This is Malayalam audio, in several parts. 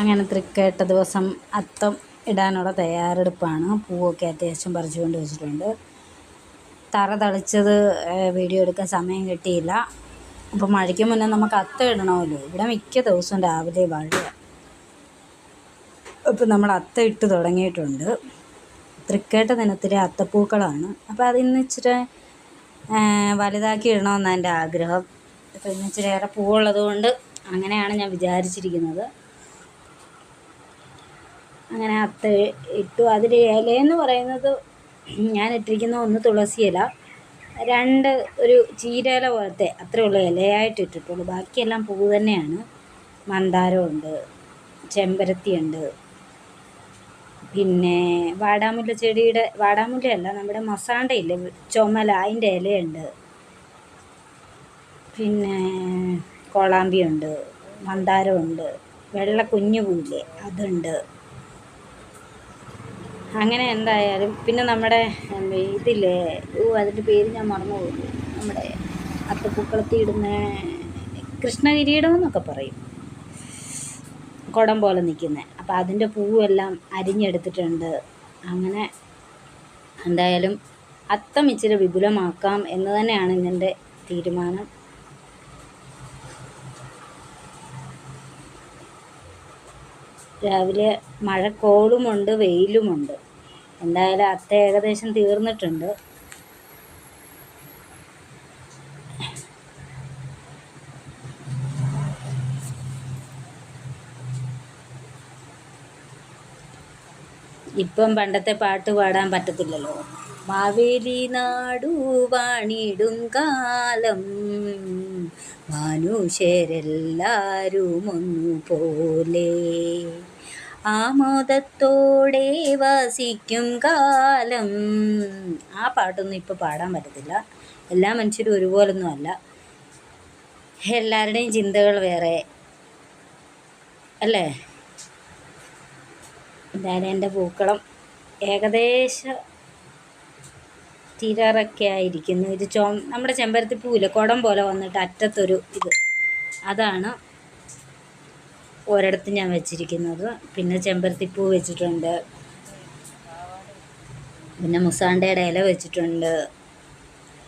അങ്ങനെ തൃക്കേട്ട ദിവസം അത്തം ഇടാനുള്ള തയ്യാറെടുപ്പാണ്. പൂവൊക്കെ അത്യാവശ്യം പറിച്ചുകൊണ്ട് വെച്ചിട്ടുണ്ട്. തറ തളിച്ചത് വീഡിയോ എടുക്കാൻ സമയം കിട്ടിയില്ല. അപ്പോൾ മഴയ്ക്ക് മുന്നേ നമുക്ക് അത്തം ഇടണമല്ലോ. ഇവിടെ മിക്ക ദിവസവും രാവിലെ മഴയാണ്. അപ്പോൾ നമ്മൾ അത്തം ഇട്ട് തുടങ്ങിയിട്ടുണ്ട്. തൃക്കേട്ട ദിനത്തിലെ അത്തപ്പൂക്കളാണ്. അപ്പോൾ അതിന്ന് ഇച്ചിരി വലുതാക്കി ഇടണമെന്നാണ് എൻ്റെ ആഗ്രഹം. അപ്പോൾ ഇന്ന് ഇച്ചിരി ഏറെ പൂവുള്ളത് കൊണ്ട് അങ്ങനെയാണ് ഞാൻ വിചാരിച്ചിരിക്കുന്നത്. അങ്ങനെ അത്ത ഇട്ടു. അതിൽ ഇലയെന്ന് പറയുന്നത് ഞാൻ ഇട്ടിരിക്കുന്ന ഒന്ന് തുളസി ഇല, രണ്ട് ഒരു ചീരയില പോലത്തെ അത്രയുള്ള ഇലയായിട്ട് ഇട്ടിട്ടുള്ളൂ. ബാക്കിയെല്ലാം പൂ തന്നെയാണ്. മന്ദാരമുണ്ട്, ചെമ്പരത്തിയുണ്ട്, പിന്നെ വാടാമുല്ല ചെടിയുടെ വാടാമുല്ലയല്ല, നമ്മുടെ മസാണ്ടയില്ലേ ചുമല, അതിൻ്റെ ഇലയുണ്ട്, പിന്നെ കോളാമ്പിയുണ്ട്, മന്ദാരമുണ്ട്, വെള്ള കുഞ്ഞു പൂവില്ലേ അതുണ്ട്. അങ്ങനെ എന്തായാലും പിന്നെ നമ്മുടെ ഇതില്ലേ, അതിൻ്റെ പേര് ഞാൻ മറന്നുപോകും, നമ്മുടെ അത്തപ്പൂക്കളത്തിൽ ഇടുന്ന കൃഷ്ണകിരീടം എന്നൊക്കെ പറയും, കുടം പോലെ നിൽക്കുന്നത്. അപ്പോൾ അതിൻ്റെ പൂവെല്ലാം അരിഞ്ഞെടുത്തിട്ടുണ്ട്. അങ്ങനെ എന്തായാലും അത്തം ഇച്ചിരി വിപുലമാക്കാം എന്ന് തന്നെയാണ് ഇന്നെൻ്റെ തീരുമാനം. രാവിലെ മഴക്കോളുമുണ്ട്, വെയിലുമുണ്ട്. എന്തായാലും അത്തം ഏകദേശം തീർന്നിട്ടുണ്ട്. ഇപ്പം പണ്ടത്തെ പാട്ട് പാടാൻ പറ്റത്തില്ലല്ലോ. മാവേലി നാടു വാണിടും കാലം മനുഷ്യരെല്ലാരും ഒന്നുപോലെ ആമോദത്തോടെ വസിക്കും കാലം. ആ പാട്ടൊന്നും ഇപ്പോൾ പാടാൻ പറ്റത്തില്ല. എല്ലാ മനുഷ്യരും ഒരുപോലൊന്നും അല്ല. എല്ലാവരുടെയും ചിന്തകൾ വേറെ അല്ലേ. എന്തായാലും എൻ്റെ പൂക്കളം ഏകദേശം തീരാറൊക്കെ ആയിരിക്കുന്നു. ഇത് നമ്മുടെ ചെമ്പരത്തി പൂവില്ല, കുടം പോലെ വന്നിട്ട് അറ്റത്തൊരു ഇത്, അതാണ് ഒരിടത്ത് ഞാൻ വെച്ചിരിക്കുന്നത്. പിന്നെ ചെമ്പരത്തിപ്പൂ വെച്ചിട്ടുണ്ട്, പിന്നെ മുസാണ്ടയുടെ ഇല വെച്ചിട്ടുണ്ട്,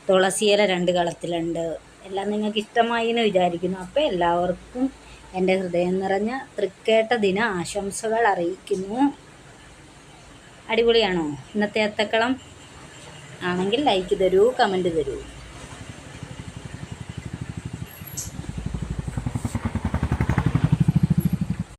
തുളസി ഇല 2 കളത്തിലുണ്ട്. എല്ലാം നിങ്ങൾക്ക് ഇഷ്ടമായി എന്ന് വിചാരിക്കുന്നു. അപ്പോൾ എല്ലാവർക്കും എൻ്റെ ഹൃദയം നിറഞ്ഞ തൃക്കേട്ട ദിന ആശംസകൾ അറിയിക്കുന്നു. അടിപൊളിയാണോ ഇന്നത്തെ അത്തക്കളം? ആണെങ്കിൽ ലൈക്ക് തരൂ, കമൻറ്റ് തരൂ.